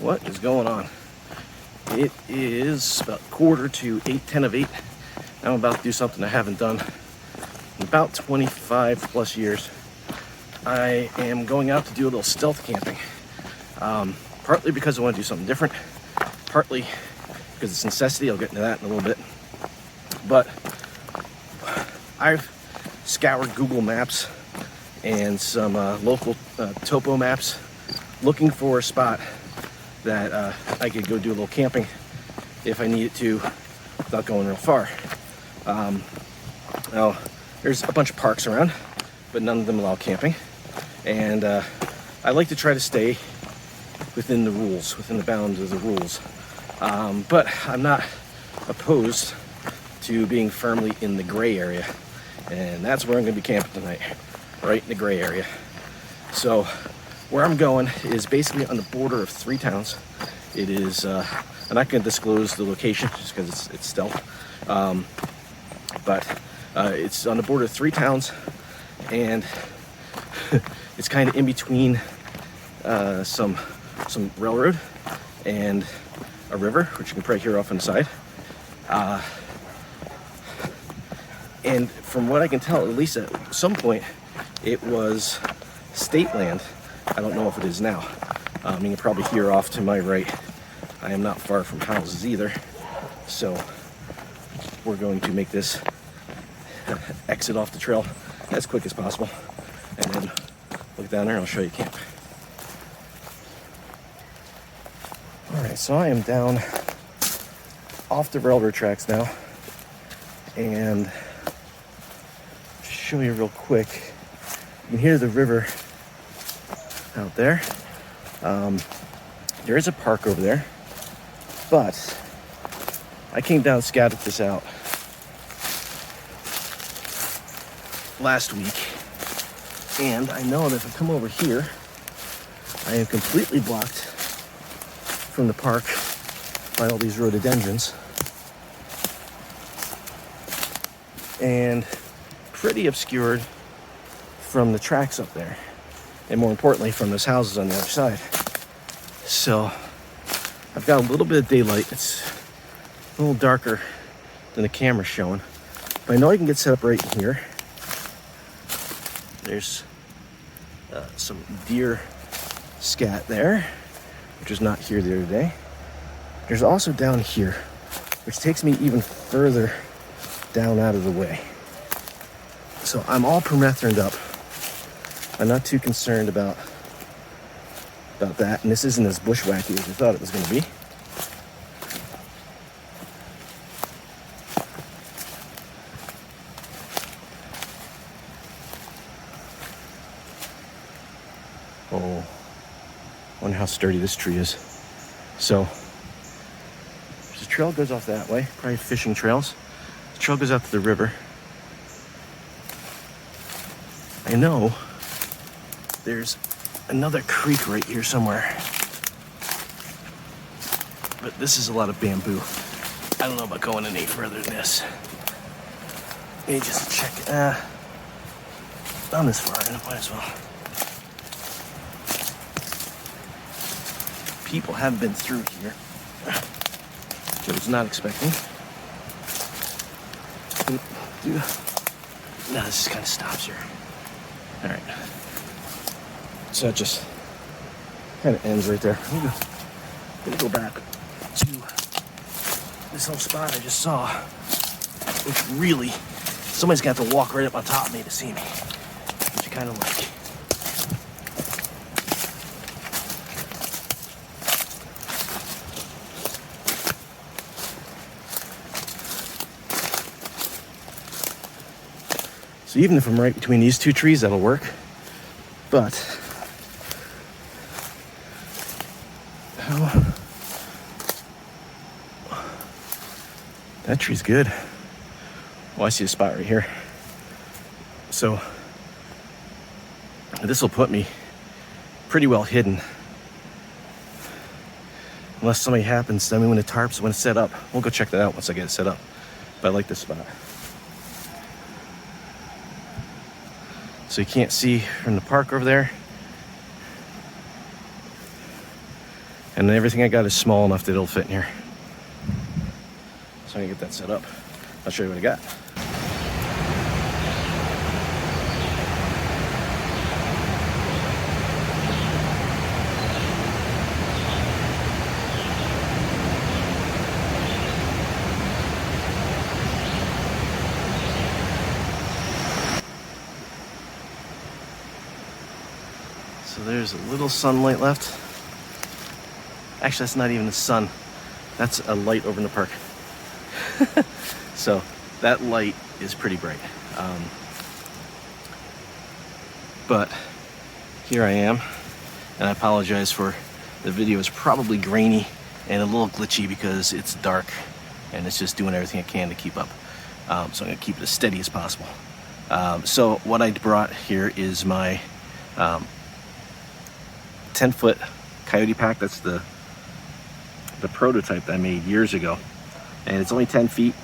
What is going on? It is about 7:45. I'm about to do something I haven't done in about 25 plus years. I am going out to do a little stealth camping. Partly because I want to do something different, partly because it's necessity. I'll get into that in a little bit. But I've scoured Google Maps and some local topo maps looking for a spot that I could go do a little camping if I needed to without going real far. Now, there's a bunch of parks around, but none of them allow camping. And I like to try to stay within the rules, within the bounds of the rules. But I'm not opposed to being firmly in the gray area. And that's where I'm going to be camping tonight, right in the gray area. So where I'm going is basically on the border of 3 towns. It is, I'm not going to disclose the location just because it's stealth. But it's on the border of 3 towns, and it's kind of in between some railroad and a river, which you can probably hear off on the side. And from what I can tell, at least at some point, it was state land. I don't know if it is now. You can probably hear off to my right. I am not far from houses either. So we're going to make this exit off the trail as quick as possible. And then look down there and I'll show you camp. All right, so I am down off the railroad tracks now. And show you real quick. You can hear the river out there. There is a park over there, but I came down and scouted this out last week, and I know that if I come over here, I am completely blocked from the park by all these rhododendrons and pretty obscured from the tracks up there, and more importantly from those houses on the other side. So I've got a little bit of daylight. It's a little darker than the camera's showing, but I know I can get set up right in here. There's some deer scat there, which was not here the other day. There's also down here, which takes me even further down out of the way. So I'm all permethrined up. I'm not too concerned about that, and this isn't as bushwhacky as I thought it was going to be. Oh, I wonder how sturdy this tree is. So the trail goes off that way, probably fishing trails. The trail goes out to the river. I know there's another creek right here somewhere, but this is a lot of bamboo. I don't know about going any further than this. Let me just check. Down this far, I might as well. People have been through here, which I was not expecting. No, this just kind of stops here. All right. So that just kind of ends right there. I'm gonna go back to this little spot I just saw, which really, somebody's got to walk right up on top of me to see me, which I kind of like. So even if I'm right between these 2 trees, that'll work. But that tree's good. Oh, I see a spot right here. So this will put me pretty well hidden, unless somebody happens. I mean, when it's set up, we'll go check that out once I get it set up. But I like this spot. So you can't see from the park over there. And everything I got is small enough that it'll fit in here. So I'm gonna get that set up. I'll show you what I got. So there's a little sunlight left. Actually, that's not even the sun. That's a light over in the park. So that light is pretty bright. But here I am, and I apologize for the video is probably grainy and a little glitchy because it's dark and it's just doing everything it can to keep up. So I'm gonna keep it as steady as possible. So what I brought here is my 10-foot coyote pack. That's the prototype that I made years ago, and it's only 10 feet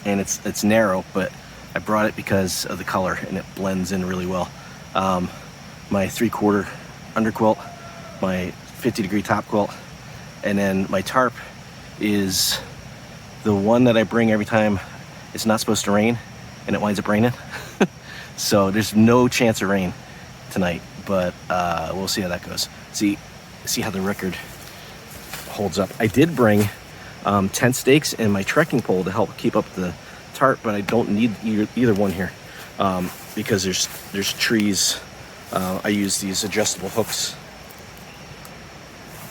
and it's narrow, but I brought it because of the color and it blends in really well. My 3/4 underquilt, my 50-degree top quilt, and then my tarp is the one that I bring every time it's not supposed to rain and it winds up raining. So there's no chance of rain tonight, but we'll see how that goes. See how the record holds up. I did bring tent stakes and my trekking pole to help keep up the tarp, but I don't need either one here because there's trees. I use these adjustable hooks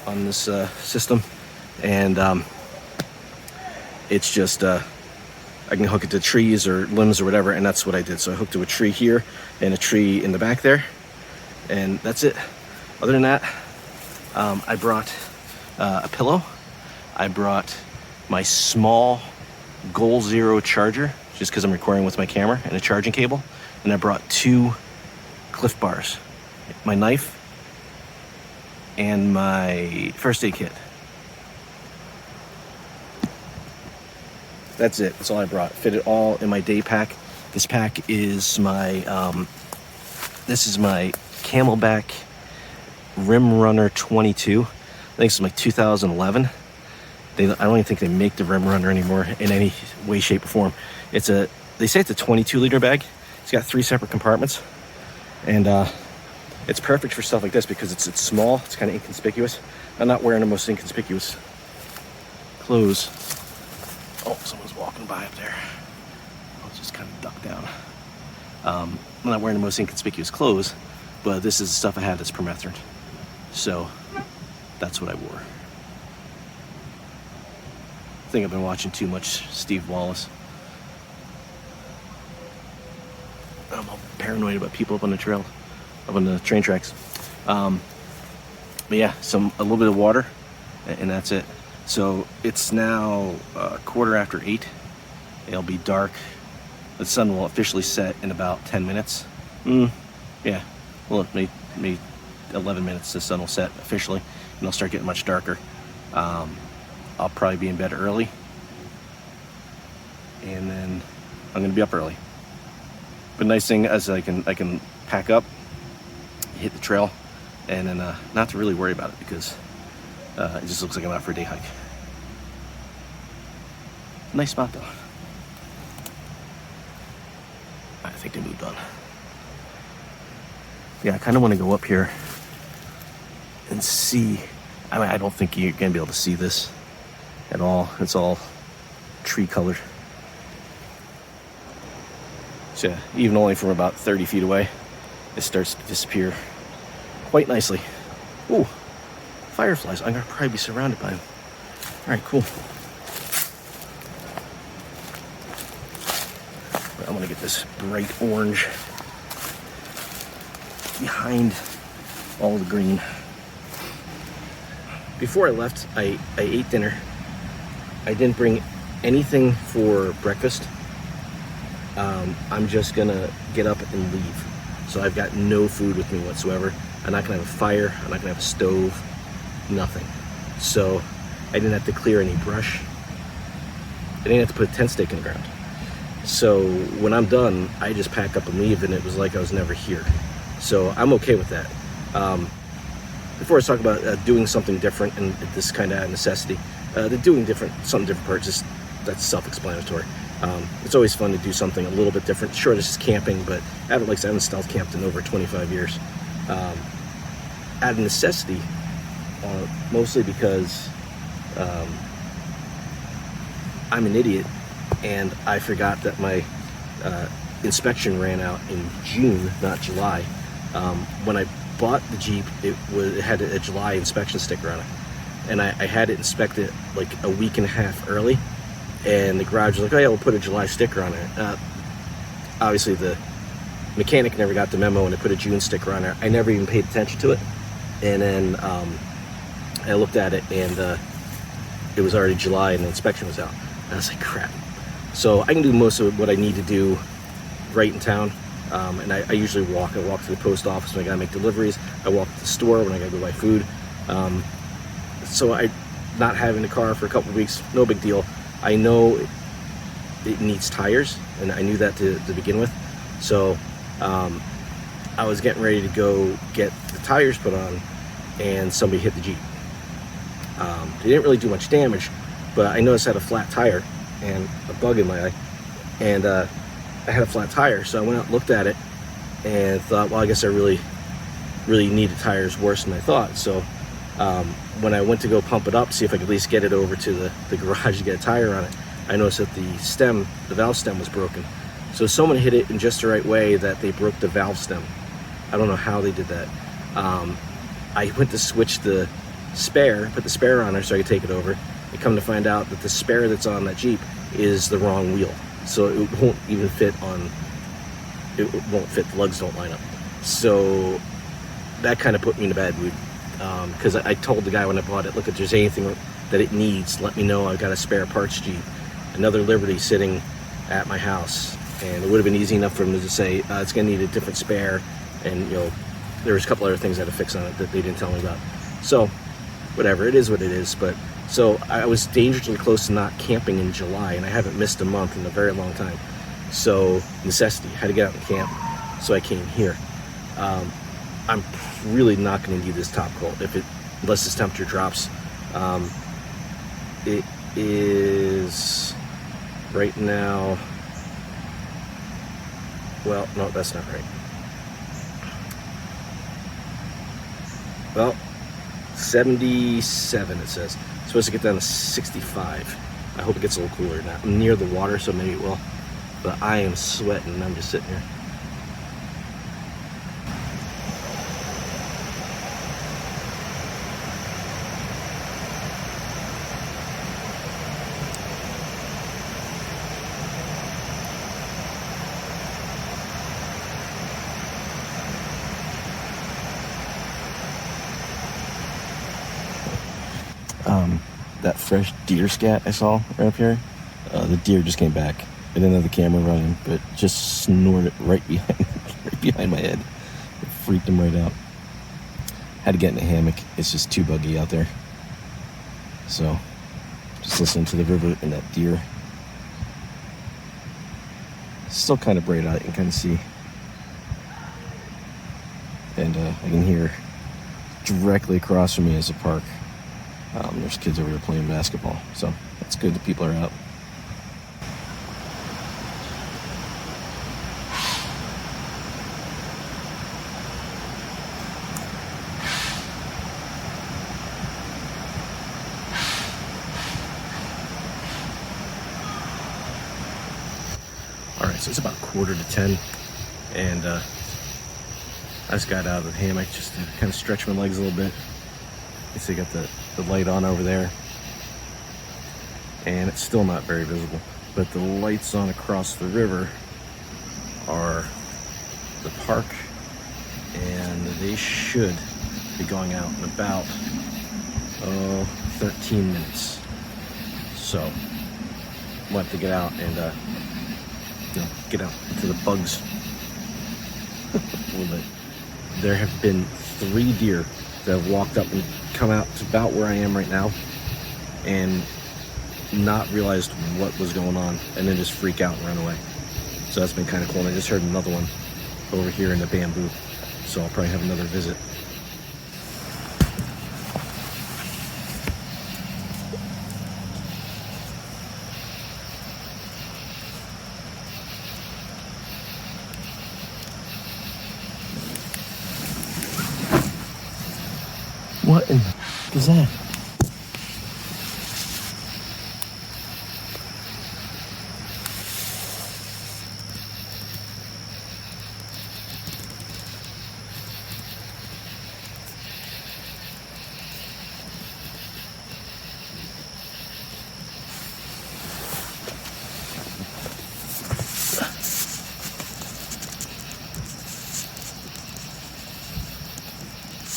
on this system, and it's just I can hook it to trees or limbs or whatever, and that's what I did. So I hooked to a tree here and a tree in the back there, and that's it. Other than that, I brought a pillow. I brought my small Goal Zero charger, just because I'm recording with my camera, and a charging cable. And I brought 2 Cliff Bars, my knife, and my first aid kit. That's it. That's all I brought. Fit it all in my day pack. This pack is my this is my Camelback Rim Runner 22. I think it's like 2011. I don't even think they make the Rim Runner anymore in any way, shape, or form. They say it's a 22-liter bag. It's got 3 separate compartments, and it's perfect for stuff like this because it's small. It's kind of inconspicuous. I'm not wearing the most inconspicuous clothes. Oh, someone's walking by up there. I'll just kind of duck down. I'm not wearing the most inconspicuous clothes, but this is the stuff I have that's permethrin. So that's what I wore. I think I've been watching too much Steve Wallace. I'm all paranoid about people up on the trail, up on the train tracks. But yeah, a little bit of water, and that's it. So it's now 8:15. It'll be dark. The sun will officially set in about 10 minutes. Yeah, well, maybe 11 minutes the sun will set officially, and it'll start getting much darker. I'll probably be in bed early, and then I'm gonna be up early. But nice thing is I can pack up, hit the trail, and then not have to really worry about it because it just looks like I'm out for a day hike. Nice spot though. I think they moved on. Yeah, I kind of want to go up here and see. I mean, I don't think you're gonna be able to see this at all. It's all tree colored. So even only from about 30 feet away, it starts to disappear quite nicely. Ooh, fireflies. I'm gonna probably be surrounded by them. All right, cool. I'm gonna get this bright orange behind all the green. Before I left, I ate dinner. I didn't bring anything for breakfast. I'm just gonna get up and leave. So I've got no food with me whatsoever. I'm not gonna have a fire, I'm not gonna have a stove, nothing. So I didn't have to clear any brush. I didn't have to put a tent stake in the ground. So when I'm done, I just pack up and leave, and it was like I was never here. So I'm okay with that. before I talk about doing something different and this kind of necessity, the doing something different part, just that's self-explanatory. It's always fun to do something a little bit different. Sure, this is camping, but I haven't stealth camped in over 25 years. Out of necessity, mostly because I'm an idiot and I forgot that my inspection ran out in June, not July. When I bought the Jeep, it had a July inspection sticker on it, and I had it inspected like a week and a half early, and the garage was like, oh yeah, we'll put a July sticker on it. Obviously the mechanic never got the memo and they put a June sticker on there. I never even paid attention to it, and then I looked at it and it was already July and the inspection was out. And I was like, crap. So I can do most of what I need to do right in town. And I usually walk. I walk to the post office when I gotta make deliveries. I walk to the store when I gotta go buy food. So not having a car for a couple of weeks, no big deal. I know it needs tires, and I knew that to begin with. So I was getting ready to go get the tires put on, and somebody hit the Jeep. They didn't really do much damage, but I noticed I had a flat tire and a bug in my eye, and I had a flat tire. So I went out and looked at it and thought, well, I guess I really needed tires worse than I thought. So when I went to go pump it up, see if I could at least get it over to the garage to get a tire on it, I noticed that the valve stem was broken. So someone hit it in just the right way that they broke the valve stem. I don't know how they did that. I went to switch the spare, put the spare on there so I could take it over. I come to find out that the spare that's on that Jeep is the wrong wheel. So it won't even fit it won't fit, the lugs don't line up. So that kind of put me in a bad mood. Because I told the guy when I bought it, look, if there's anything that it needs, let me know. I've got a spare parts Jeep, another Liberty sitting at my house, and it would have been easy enough for him to say it's going to need a different spare, and there was a couple other things I had to fix on it that they didn't tell me about. So whatever, it is what it is. But so I was dangerously close to not camping in July, and I haven't missed a month in a very long time. So necessity, had to get out and camp, so I came here. I'm really not going to do this top coat unless this temperature drops. It is right now, well, no, that's not right. Well, 77 it says. It's supposed to get down to 65. I hope it gets a little cooler now. I'm near the water, so maybe it will. But I am sweating and I'm just sitting here. That fresh deer scat I saw right up here, the deer just came back. I didn't have the camera running, but just snorted right behind my head. It freaked him right out. Had to get in a hammock. It's just too buggy out there. So, just listening to the river and that deer. Still kind of bright out, you can kind of see. And I can hear directly across from me is a park. There's kids over there playing basketball, so it's good that people are out. Alright, so it's about 9:45, and I just got out of the hammock just to kind of stretch my legs a little bit. You see, I got the light on over there, and it's still not very visible, but the lights on across the river are the park, and they should be going out in about 13 minutes. So we'll have to get out and get out into the bugs a little bit. There have been 3 deer that have walked up and come out to about where I am right now and not realized what was going on, and then just freak out and run away. So that's been kind of cool. And I just heard another one over here in the bamboo, so I'll probably have another visit. What in the f*** is that?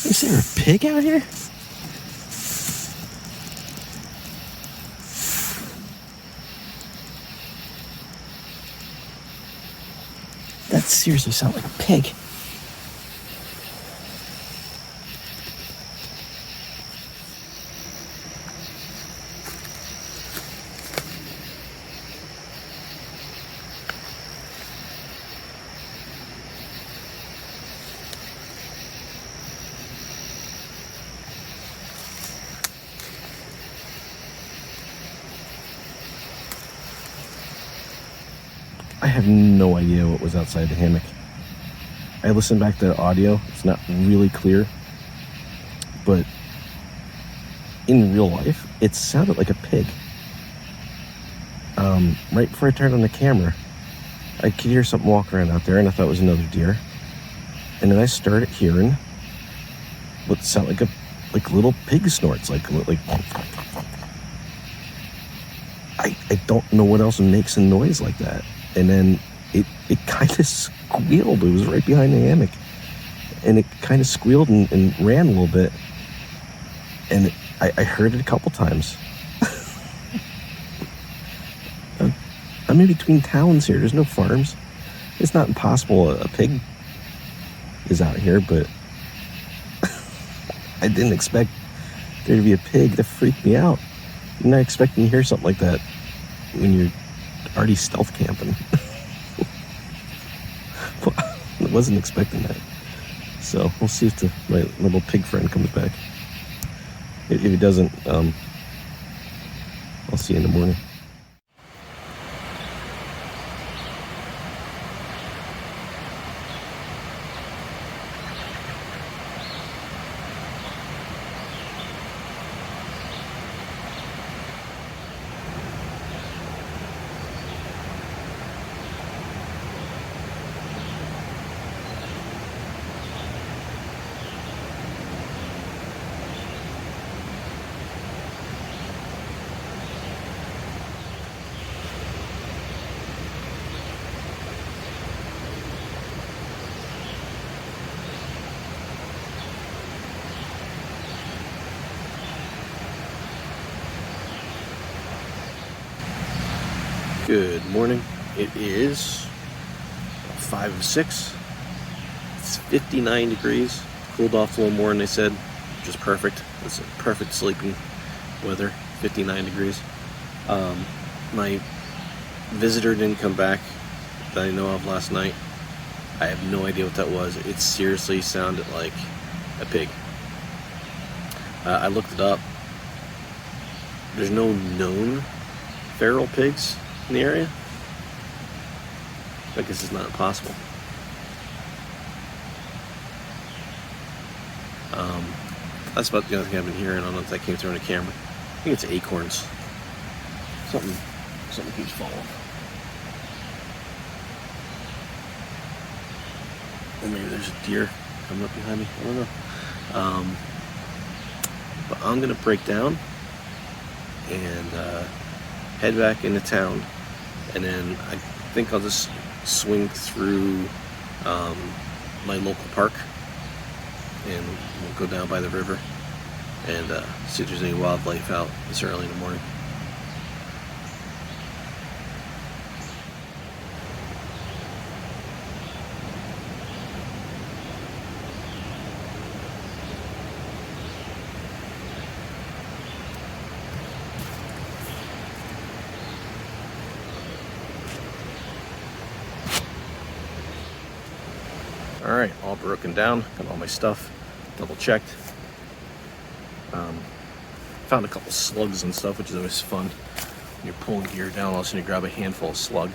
Is there a pig out here? That seriously sounds like a pig. I have no idea what was outside the hammock. I listened back to the audio. It's not really clear. But in real life, it sounded like a pig. Right before I turned on the camera, I could hear something walk around out there, and I thought it was another deer. And then I started hearing what sounded like little pig snorts, like I don't know what else makes a noise like that. And then it kind of squealed. It was right behind the hammock. And it kind of squealed and ran a little bit. And I heard it a couple times. I'm in between towns here. There's no farms. It's not impossible a pig is out here, but I didn't expect there to be a pig. That freaked me out. You're not expecting to hear something like that when you're already stealth camping. I wasn't expecting that. So we'll see if my little pig friend comes back. If he doesn't, I'll see you in the morning. Good morning. It is 5 or 6. It's 59 degrees. Cooled off a little more than they said. Just perfect. It's a perfect sleeping weather. 59 degrees. My visitor didn't come back that I know of last night. I have no idea what that was. It seriously sounded like a pig. I looked it up. There's no known feral pigs in the area. I guess it's not impossible. That's about the only thing I've been hearing. I don't know if that came through on the camera. I think it's acorns. Something keeps falling. Or maybe there's a deer coming up behind me. I don't know. But I'm gonna break down and head back into town, and then I think I'll just swing through my local park, and we'll go down by the river and see if there's any wildlife out this early in the morning. All right, all broken down, got all my stuff double checked. Found a couple slugs and stuff, which is always fun. When you're pulling gear down, all of a sudden you grab a handful of slug.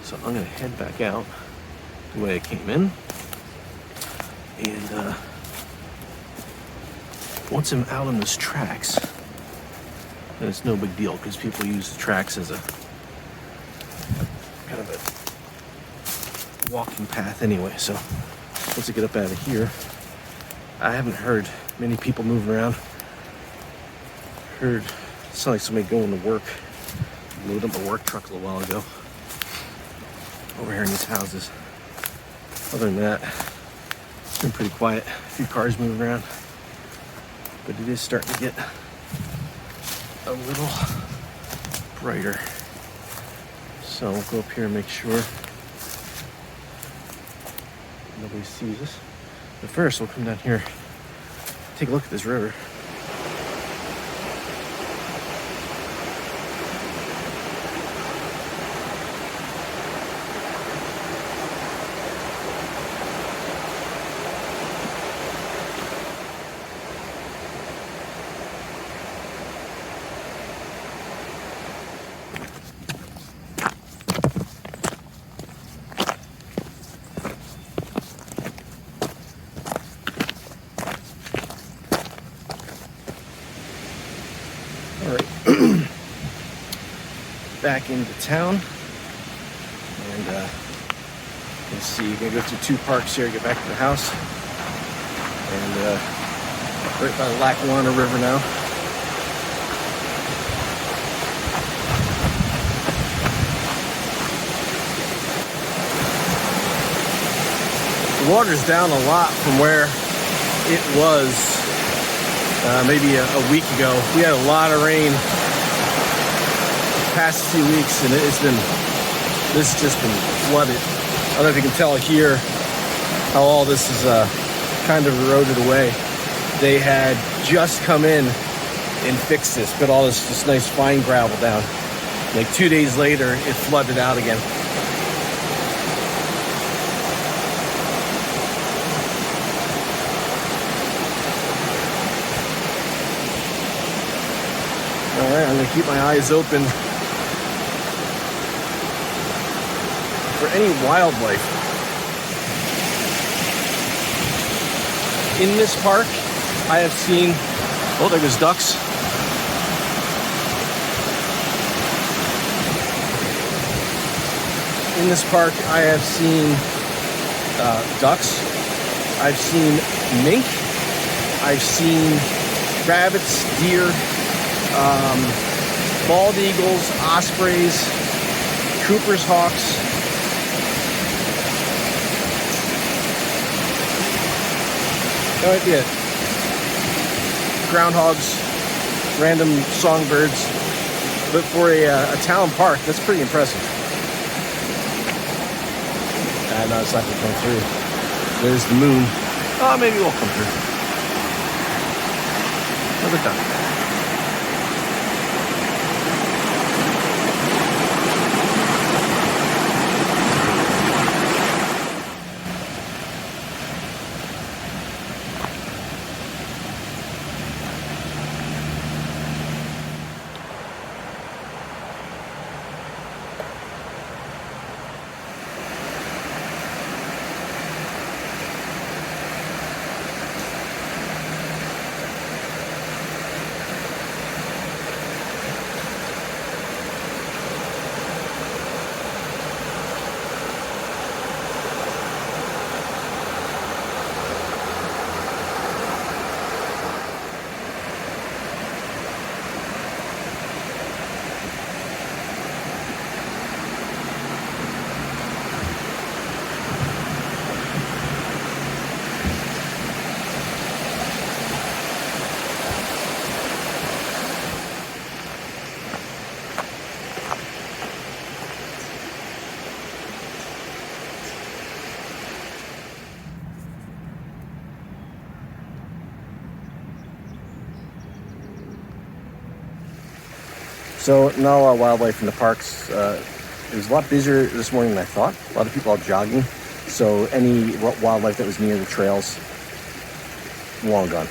So I'm gonna head back out the way I came in, and once I'm out on those tracks, then it's no big deal because people use the tracks as a kind of a walking path anyway. So once I get up out of here, I haven't heard many people moving around. Heard it sounded like somebody going to work. Loaded up a work truck a little while ago over here in these houses. Other than that, it's been pretty quiet. A few cars moving around, but it is starting to get a little brighter. So we'll go up here and make sure nobody sees us. But first, we'll come down here, take a look at this river. Back into town, and let's see, you're gonna go through 2 parks here, get back to the house, and right by the Lackawanna River now. The water's down a lot from where it was maybe a week ago. We had a lot of rain past few weeks, and this has just been flooded. I don't know if you can tell here how all this is kind of eroded away. They had just come in and fixed this, put all this nice fine gravel down. Like 2 days later, it flooded out again. All right, I'm gonna keep my eyes open for any wildlife. In this park, I have seen, oh, there goes ducks. In this park, I have seen ducks. I've seen mink. I've seen rabbits, deer, bald eagles, ospreys, Cooper's hawks. That might be it. Groundhogs, random songbirds. But for a town park, that's pretty impressive. No, it's not going to come through. There's the moon. Oh, maybe we'll come through. Another duck. So not a lot of wildlife in the parks. It was a lot busier this morning than I thought. A lot of people out jogging. So any wildlife that was near the trails, long gone.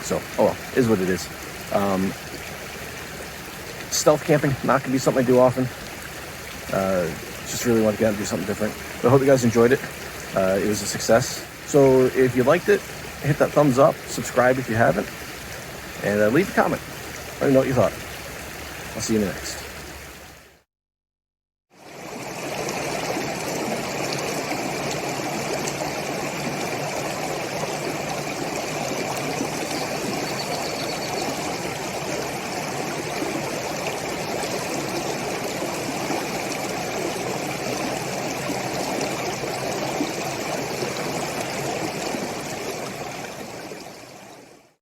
So, oh well, is what it is. Stealth camping, not gonna be something I do often. Just really want to get out and do something different. But I hope you guys enjoyed it. It was a success. So if you liked it, hit that thumbs up, subscribe if you haven't. And leave a comment. Let me know what you thought. I'll see you in the next.